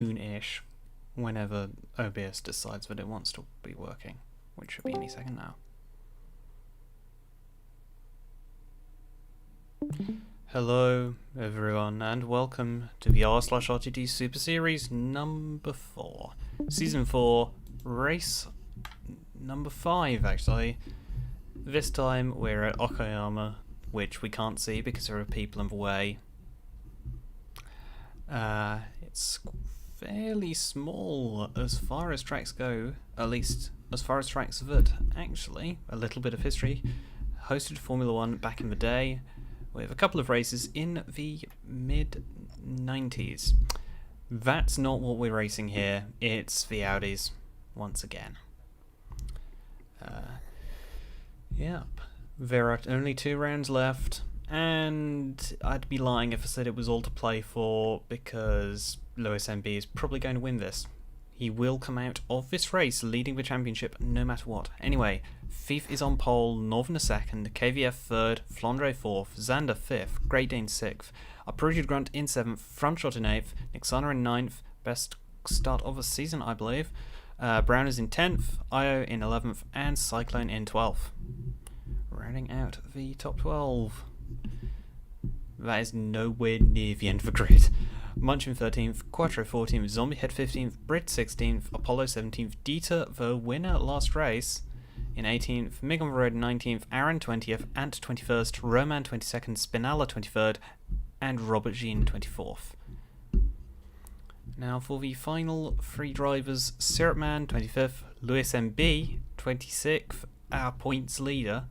Soon-ish, whenever OBS decides that it wants to be working, which should be any second now. Hello everyone and welcome to the r/RTD Super Series number 4. Season 4, race number 5 actually. This time we're at Okayama, which we can't see because there are people in the way. It's fairly small as far as tracks go, at least as far as tracks that actually, a little bit of history, hosted Formula 1 back in the day with a couple of races in the mid-90s. That's not what we're racing here, it's the Audis once again. Yep, there are only 2 rounds left, and I'd be lying if I said it was all to play for, because Lewis MB is probably going to win this. He will come out of this race leading the championship no matter what. Anyway, Thief is on pole, Northerner 2nd, KVF 3rd, Flandre 4th, Xander 5th, GreatDane 6th, UprootedGrunt in 7th, Frontshot in 8th, Nyxana in 9th, best start of the season I believe, Brown is in 10th, IO in 11th, and Cyclone in 12th. Rounding out the top 12. That is nowhere near the end of the grid. Munch in 13th, Quattro 14th, Zombiehead 15th, Brit 16th, Apollo 17th, Dieter, the winner last race, in 18th, Mig on the Road 19th, Aaron 20th, Ant 21st, Roman 22nd, Spinella 23rd, and Robert Jean 24th. Now for the final 3 drivers, Syrupman 25th, Lewis MB 26th, our points leader.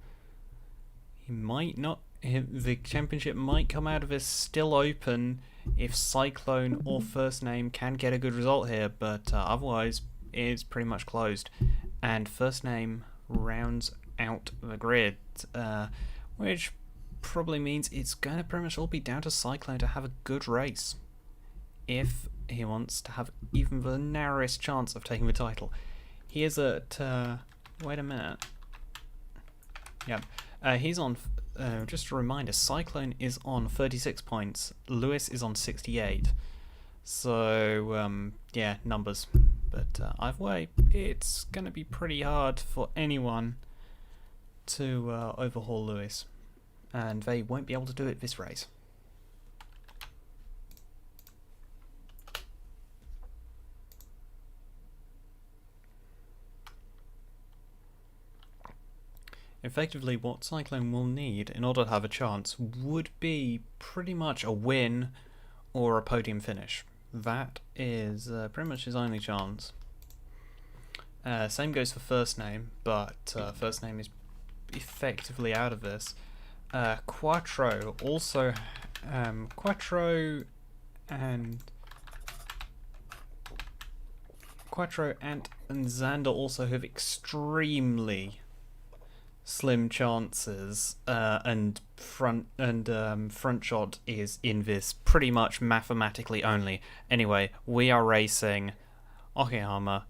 He might not, the championship might come out of this still open if Cyclone or First Name can get a good result here, but otherwise it's pretty much closed. And First Name rounds out the grid, which probably means it's going to pretty much all be down to Cyclone to have a good race if he wants to have even the narrowest chance of taking the title. He is at, wait a minute. Yep, he's on, just a reminder, Cyclone is on 36 points, Lewis is on 68. So, yeah, numbers. But either way, it's going to be pretty hard for anyone to overhaul Lewis. And they won't be able to do it this race. Effectively, what Cyclone will need in order to have a chance would be pretty much a win or a podium finish. That is pretty much his only chance. Same goes for First Name, but First Name is effectively out of this. Quattro also, Quattro and Xander also have extremely slim chances, and Frontshot is in this pretty much mathematically only. Anyway, we are racing Okayama.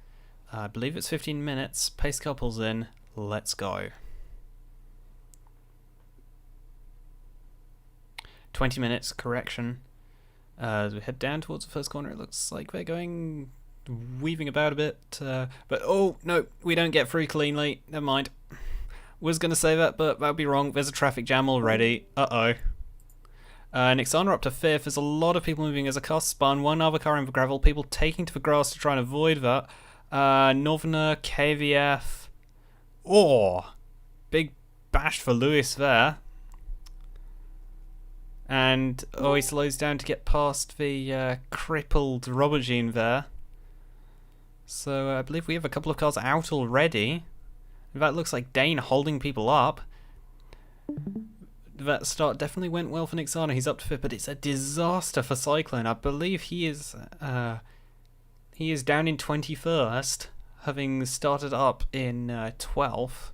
I believe it's 15 minutes. Pace car pulls in. Let's go. 20 minutes, correction. As we head down towards the first corner, it looks like they're going weaving about a bit. But oh no, we don't get through cleanly. Never mind. Was going to say that, but that would be wrong. There's a traffic jam already. Uh-oh. Nyxana up to 5th. There's a lot of people moving as a car spun. One other car in the gravel. People taking to the grass to try and avoid that. Northerner, KVF. Oh! Big bash for Lewis there. And, oh, he slows down to get past the crippled Robert Jean there. So I believe we have a couple of cars out already. That looks like Dane holding people up. That start definitely went well for Nyxana. He's up to 5th, but it's a disaster for Cyclone. I believe he is down in 21st, having started up in 12th.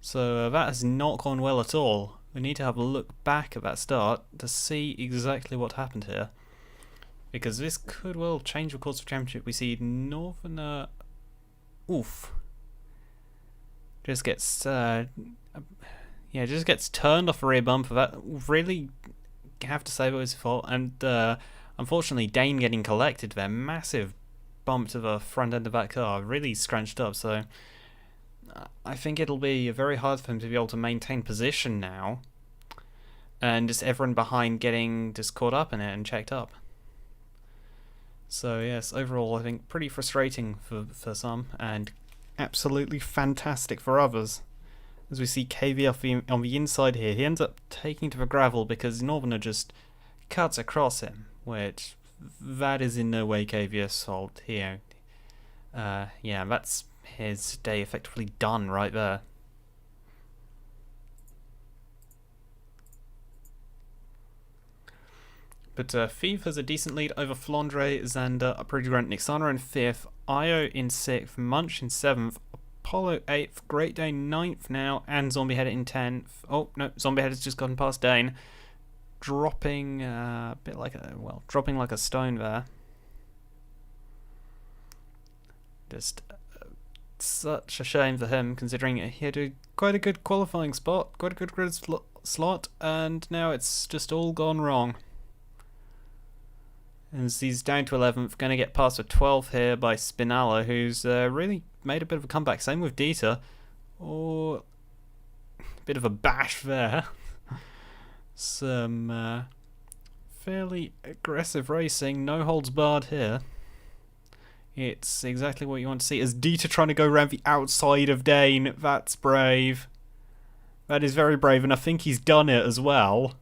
So that has not gone well at all. We need to have a look back at that start to see exactly what happened here, because this could well change the course of the championship. We see Northerner, oof. Just gets just gets turned off a rear bumper. That really have to say it was his fault. And I Unfortunately, Dane getting collected there. Massive bump to the front end of that car. Really scrunched up, so I think it'll be very hard for him to be able to maintain position now. And just everyone behind getting just caught up in it and checked up. So yes, overall I think pretty frustrating for some and absolutely fantastic for others. As we see KV on the inside here, he ends up taking to the gravel because Northerner just cuts across him, which that is in no way KV's fault here. Yeah, that's his day effectively done right there. But Thief has a decent lead over Flandre, Xander, UprootedGrunt, Nyxana in 5th, Io in 6th, Munch in 7th, Apollo 8th, GreatDane 9th now, and Zombiehead in 10th. Oh, no, Zombiehead has just gotten past Dane. Dropping a bit like dropping like a stone there. Just such a shame for him, considering he had quite a good qualifying spot, quite a good grid slot, and now it's just all gone wrong. As he's down to 11th, going to get past a 12th here by Spinalla, who's really made a bit of a comeback. Same with Dieter. Oh, a bit of a bash there. Some fairly aggressive racing, no holds barred here. It's exactly what you want to see. As Dieter trying to go around the outside of Dane, that's brave. That is very brave, and I think he's done it as well.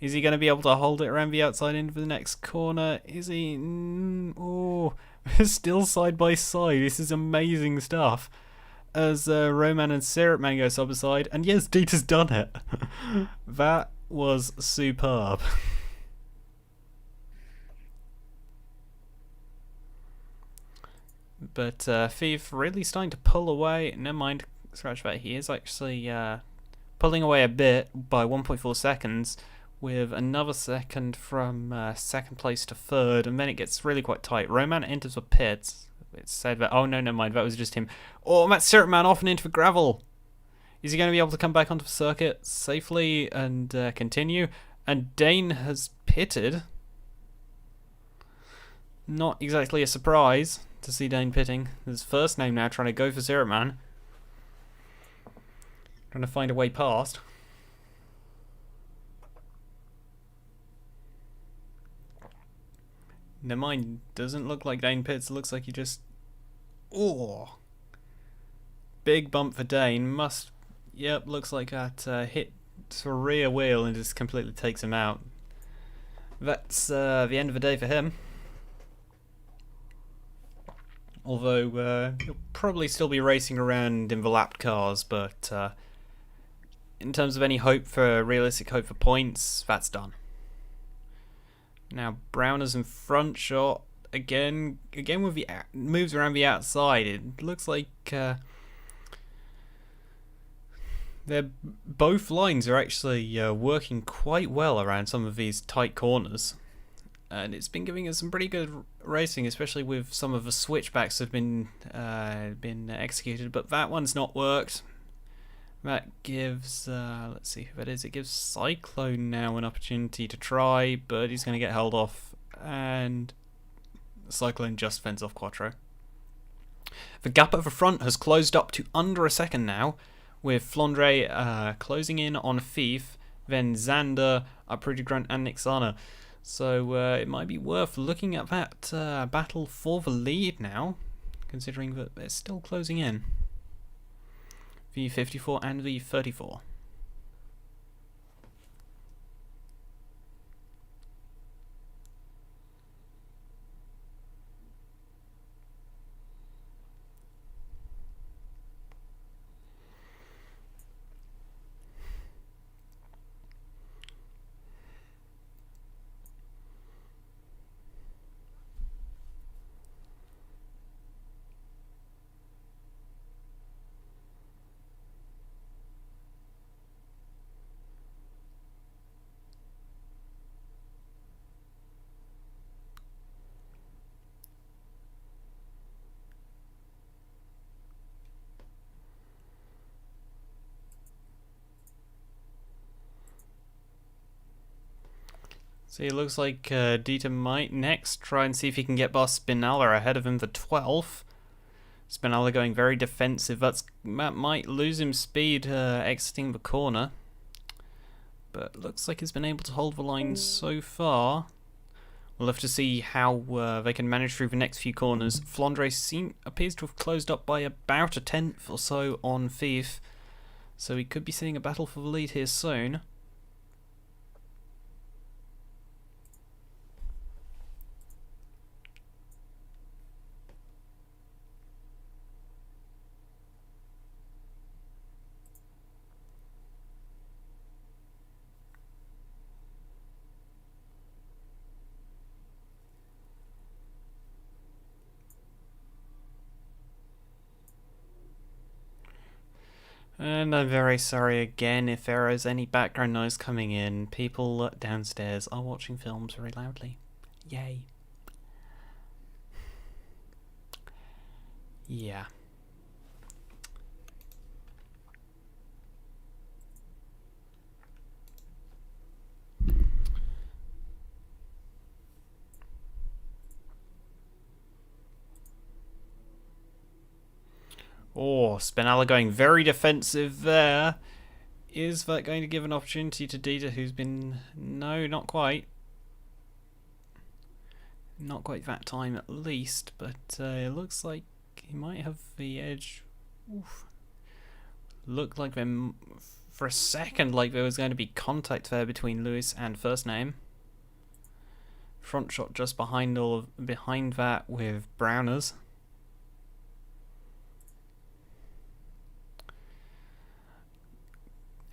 Is he going to be able to hold it around the outside into the next corner? Is he? Oh, still side by side. This is amazing stuff. As Roman and Syrupman go side by side. And yes, Dieter's done it. That was superb. But Thief really starting to pull away. Never mind, scratch that. He is actually pulling away a bit by 1.4 seconds. With another second from second place to third, and then it gets really quite tight. Roman enters the pits. It's said that, oh no, never mind, that was just him. Oh, Matt Syrupman off and into the gravel. Is he going to be able to come back onto the circuit safely and continue? And Dane has pitted. Not exactly a surprise to see Dane pitting. His first name now trying to go for Syrupman. Trying to find a way past. Never mind, doesn't look like Dane pits, looks like he just... Oh! Big bump for Dane, Yep, looks like that hit the rear wheel and just completely takes him out. That's the end of the day for him. Although, he'll probably still be racing around in the lapped cars, but in terms of any realistic hope for points, that's done. Now Browner's in front shot again with the moves around the outside. It looks like both lines are actually working quite well around some of these tight corners, and it's been giving us some pretty good racing, especially with some of the switchbacks that have been executed. But that one's not worked. That gives, let's see who that is. It gives Cyclone now an opportunity to try, but he's going to get held off, and Cyclone just fends off Quattro. The gap at the front has closed up to under a second now, with Flandre closing in on Thief, then Xander, UprootedGrunt, and Nyxana. So it might be worth looking at that battle for the lead now, considering that they're still closing in. V54 and V34. See, it looks like Dieter might next try and see if he can get past Spinella ahead of him for 12th. Spinella going very defensive. That might lose him speed exiting the corner. But looks like he's been able to hold the line so far. We'll have to see how they can manage through the next few corners. Flandre appears to have closed up by about a tenth or so on Thief. So we could be seeing a battle for the lead here soon. And I'm very sorry again if there is any background noise coming in. People downstairs are watching films very loudly. Yay. Yeah. Oh, Spinella going very defensive there. Is that going to give an opportunity to Dieter, who's been... No, not quite. Not quite that time at least, but it looks like he might have the edge. Oof. Looked like them for a second like there was going to be contact there between Lewis and First Name. Front shot just behind behind that with Browners.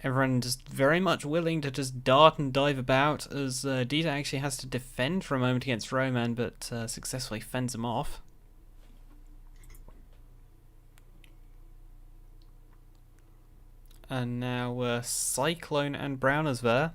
Everyone just very much willing to just dart and dive about, as Dieter actually has to defend for a moment against Roman, but successfully fends him off. And now Cyclone and Browners there.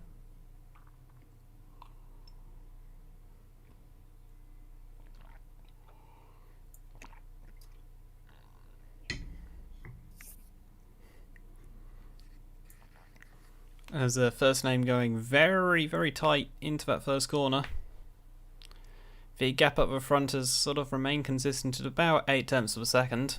As First Name going very, very tight into that first corner. The gap up the front has sort of remained consistent at about 0.8 of a second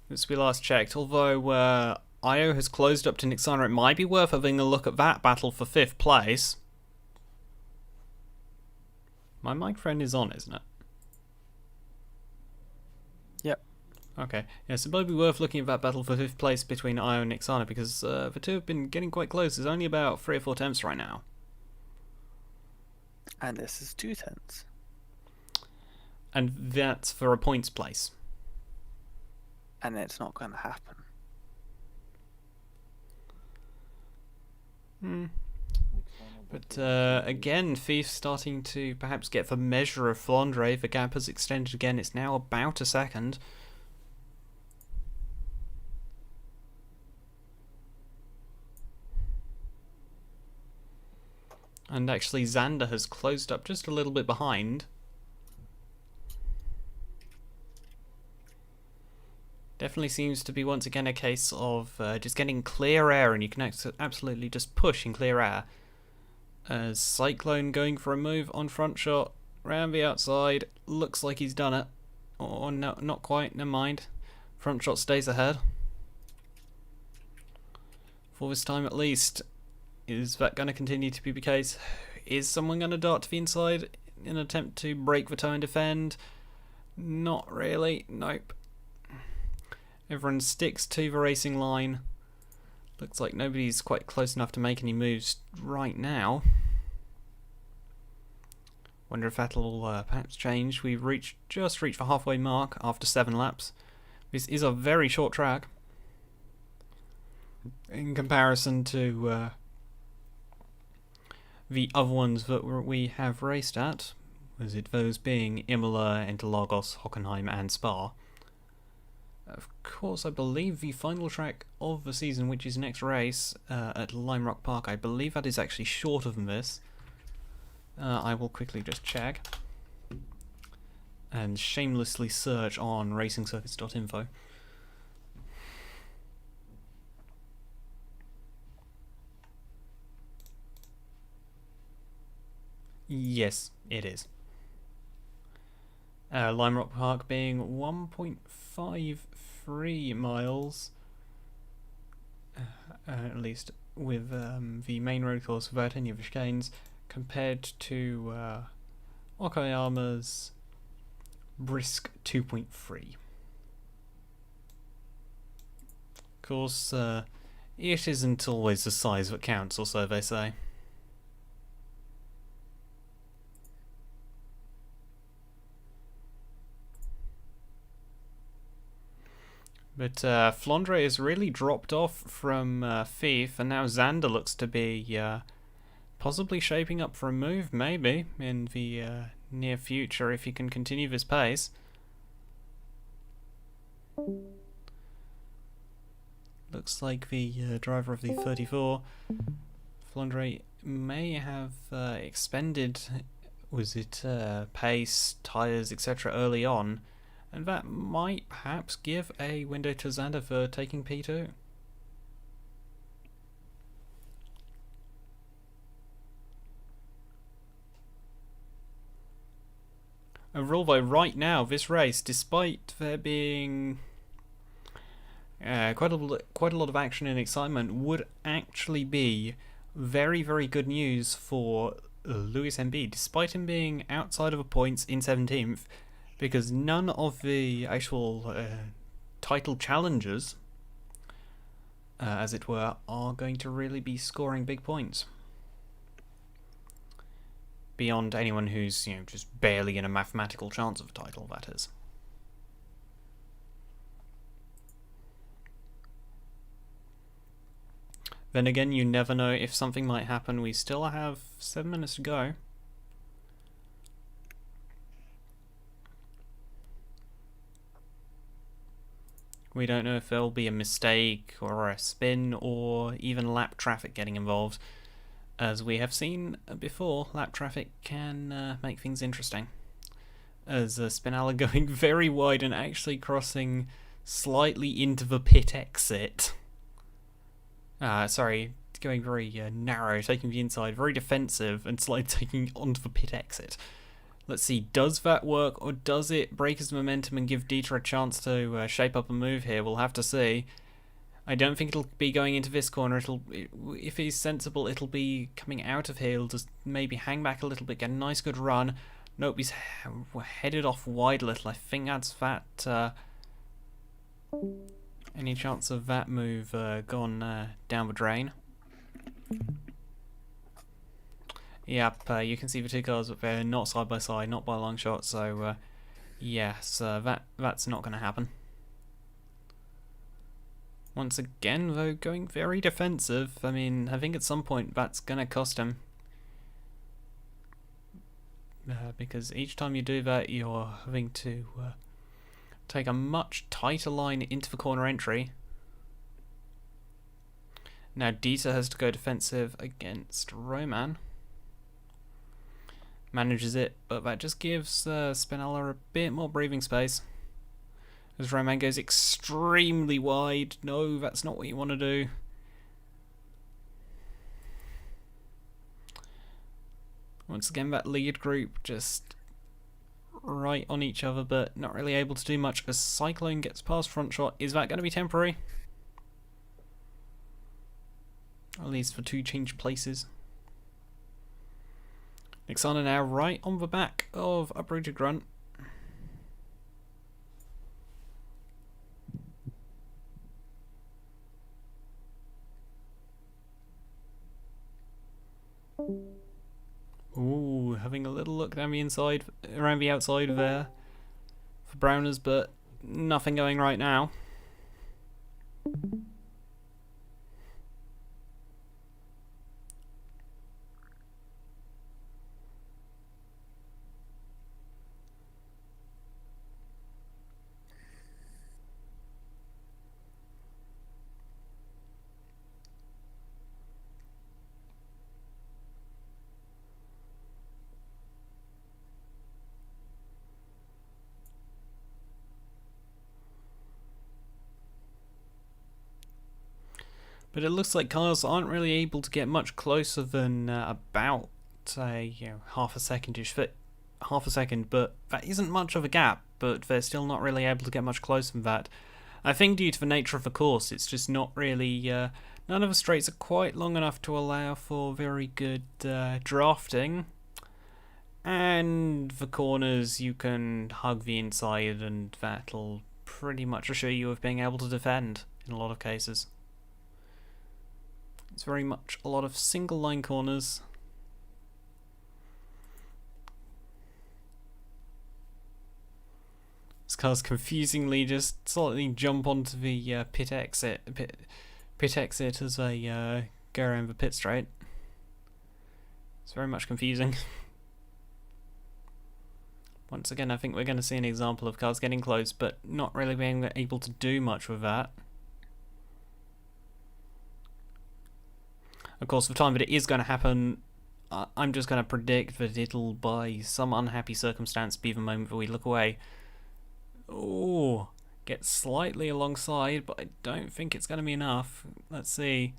since we last checked. Although Io has closed up to Nyxana, it might be worth having a look at that battle for 5th place. My microphone is on, isn't it? Yep. Okay, yes, it might be worth looking at that battle for 5th place between Io and Nyxana, because the two have been getting quite close. There's only about 3 or 4 attempts right now. And this is 2 tenths. And that's for a points place. And it's not going to happen. But again, Thief starting to perhaps get the measure of Flandre. The gap has extended again. It's now about a second. And actually Xander has closed up just a little bit behind. Definitely seems to be once again a case of just getting clear air, and you can absolutely just push in clear air. As Cyclone going for a move on front shot, round the outside, looks like he's done it. Or no, not quite, never mind. Front shot stays ahead. For this time at least. Is that going to continue to be the case? Is someone going to dart to the inside in an attempt to break the toe and defend? Not really, nope. Everyone sticks to the racing line. Looks like nobody's quite close enough to make any moves right now. Wonder if that'll perhaps change. We've just reached the halfway mark after 7 laps. This is a very short track in comparison to the other ones that we have raced at. Was it those being Imola, Interlagos, Hockenheim and Spa? Of course, I believe the final track of the season, which is next race at Lime Rock Park, I believe that is actually shorter than this. I will quickly just check and shamelessly search on racingcircuits.info. Yes, it is. Lime Rock Park being 1.53 miles, at least with the main road course without any of the chicanes, compared to Okayama's brisk 2.3. Of course, it isn't always the size that counts, or so they say. But Flandre has really dropped off from Thief, and now Xander looks to be possibly shaping up for a move, maybe, in the near future if he can continue this pace. Looks like the driver of the 34, Flandre, may have expended, was it pace, tyres, etc. early on, and that might perhaps give a window to Xander for taking P2. Overall, though, right now, this race, despite there being quite a lot of action and excitement, would actually be very, very good news for Lewis MB, despite him being outside of the points in 17th, because none of the actual title challengers, as it were, are going to really be scoring big points. Beyond anyone who's, just barely in a mathematical chance of a title, that is. Then again, you never know if something might happen. We still have 7 minutes to go. We don't know if there'll be a mistake or a spin or even lap traffic getting involved. As we have seen before, lap traffic can make things interesting. As Spinella going very wide and actually crossing slightly into the pit exit. Going very narrow, taking the inside, very defensive, and slightly taking onto the pit exit. Let's see, does that work, or does it break his momentum and give Dieter a chance to shape up a move here? We'll have to see. I don't think it'll be going into this corner. If he's sensible, it'll be coming out of here. He'll just maybe hang back a little bit, get a nice good run. Nope, he's headed off wide a little. I think that's that. Any chance of that move gone down the drain? Yep, you can see the two cars, but they're not side by side, not by a long shot. So, yes, that's not going to happen. Once again, though, going very defensive. I mean, I think at some point that's going to cost him. Because each time you do that, you're having to take a much tighter line into the corner entry. Now Dieter has to go defensive against Roman. Manages it, but that just gives Spinella a bit more breathing space. As Roman goes extremely wide. No, that's not what you want to do. Once again, that lead group just right on each other, but not really able to do much as Cyclone gets past front shot. Is that going to be temporary? At least for 2 change places. Nyxana now right on the back of UprootedGrunt. Ooh, having a little look down the inside, around the outside there for Browners, but nothing going right now. But it looks like cars aren't really able to get much closer than about say, half a second, but that isn't much of a gap, but they're still not really able to get much closer than that. I think due to the nature of the course, it's just not really, none of the straights are quite long enough to allow for very good drafting, and the corners you can hug the inside, and that'll pretty much assure you of being able to defend in a lot of cases. It's very much a lot of single line corners. These cars confusingly just slightly jump onto the pit exit as they go around the pit straight. It's very much confusing. Once again, I think we're going to see an example of cars getting close, but not really being able to do much with that. Of course, the time that it is going to happen, I'm just going to predict that it'll, by some unhappy circumstance, be the moment that we look away. Oh, get slightly alongside, but I don't think it's going to be enough. Let's see.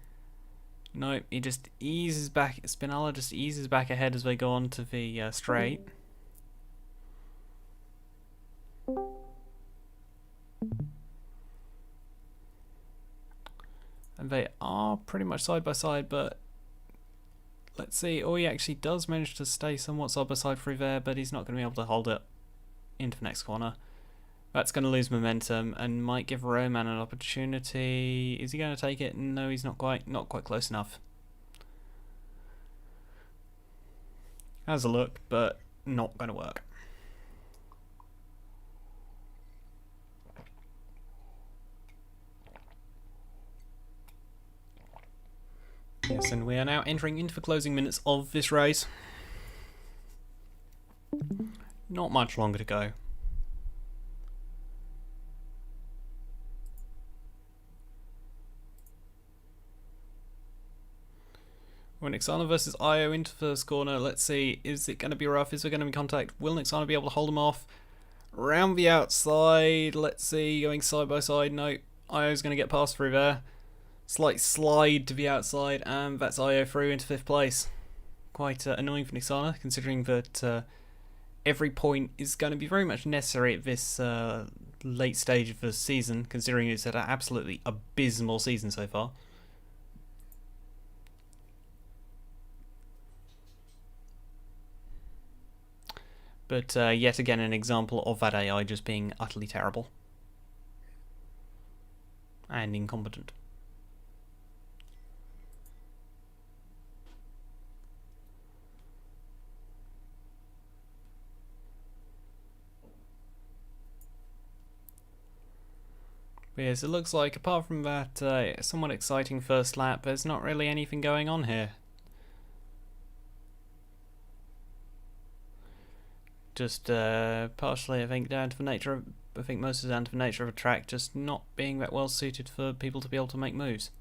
No, he just eases back. Spinella just eases back ahead as they go on to the straight. And they are pretty much side by side, but let's see. Oh, he actually does manage to stay somewhat side by side through there, but he's not going to be able to hold it into the next corner. That's going to lose momentum and might give Roman an opportunity. Is he going to take it? No, he's not quite close enough. Has a look, but not going to work. Yes, and we are now entering into the closing minutes of this race. Not much longer to go. When Nyxana versus Io into first corner, let's see, is it going to be rough? Is there going to be contact? Will Nyxana be able to hold him off? Round the outside, let's see, going side by side. No, Io's going to get past through there. Slight slide to the outside, and that's Io through into 5th place. Quite annoying for Nyxana, considering that every point is going to be very much necessary at this late stage of the season, considering it's had an absolutely abysmal season so far. But yet again, an example of that AI just being utterly terrible and incompetent. But yes, it looks like apart from that somewhat exciting first lap, there's not really anything going on here. Just partially, I think, down to the nature of, I think most is down to the nature of a track just not being that well suited for people to be able to make moves.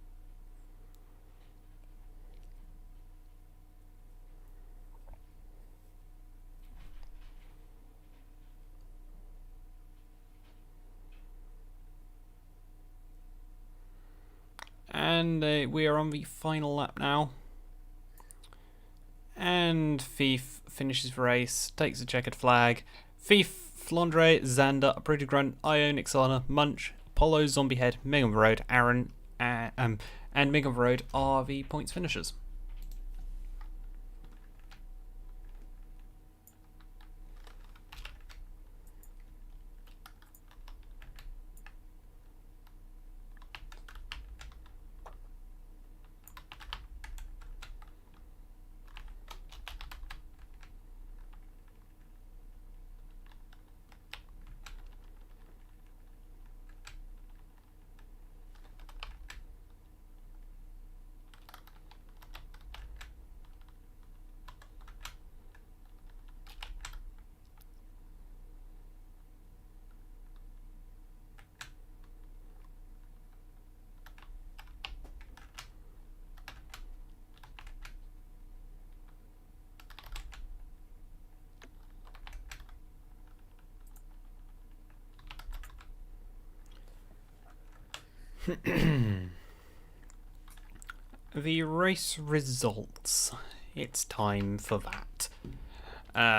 And we are on the final lap now. And Thief finishes the race, takes a checkered flag. Thief, Flandre, Xander, UprootedGrunt, Io, Nyxana, Munch, Apollo, Zombiehead, Megan the Road, Aaron, and Megan the Road are the points finishers. The race results. it's time for that.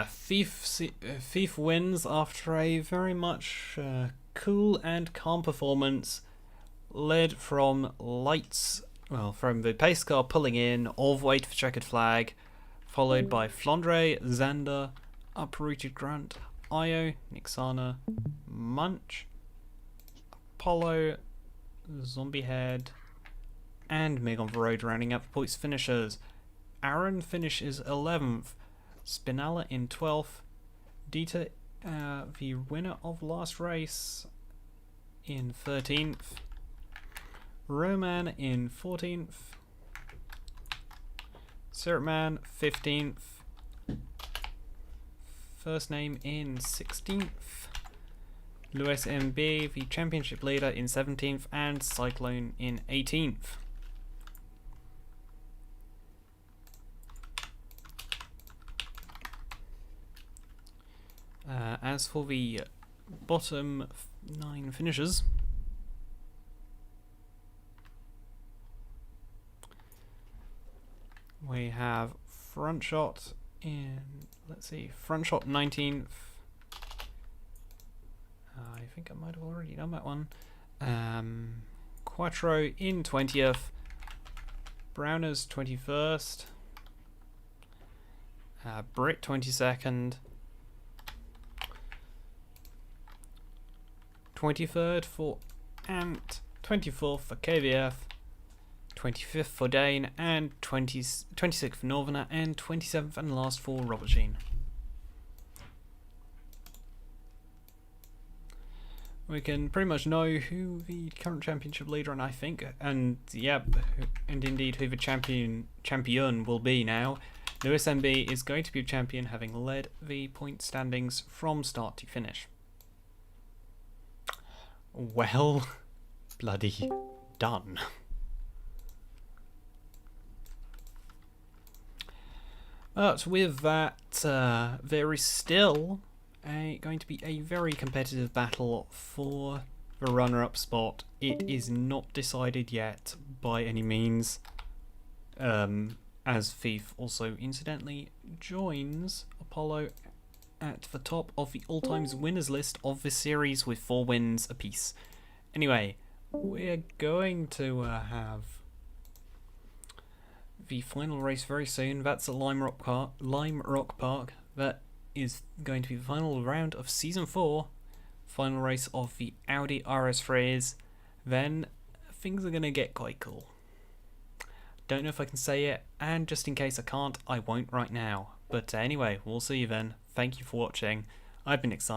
Thief wins after a very much cool and calm performance, led from from the pace car pulling in all the way to the checkered flag, followed by Flandre, Xander, UprootedGrunt, Io, Nyxana, Munch, Apollo, Zombie Head, and Mig on the road, rounding up the points finishers. Aaron finishes 11th, Spinella in 12th, Dieter, the winner of last race, in 13th, Roman in 14th, Sirtman 15th, First Name in 16th, Lewis MB, the championship leader, in 17th, and Cyclone in 18th. As for the bottom 9 finishers, we have Front Shot in, Front Shot 19th. I think I might have already done that one. Quattro in 20th. Browners 21st. Brit 22nd. 23rd for Ant, 24th for KVF, 25th for Dane, and 26th for Northerner, and 27th and last for Robert Sheen. We can pretty much know who the current championship leader and indeed who the champion will be now. Lewis MB is going to be champion, having led the point standings from start to finish. Well, bloody done. But with that, there is still going to be a very competitive battle for the runner-up spot. It is not decided yet by any means, as Thief also incidentally joins Apollo at the top of the all-times winners list of this series with 4 wins apiece. Anyway, we're going to have the final race very soon. That's at Lime Rock Park. That is going to be the final round of Season 4. Final race of the Audi RS3s. Then things are going to get quite cool. Don't know if I can say it, and just in case I can't, I won't right now. But anyway, we'll see you then. Thank you for watching. I've been Nyxana.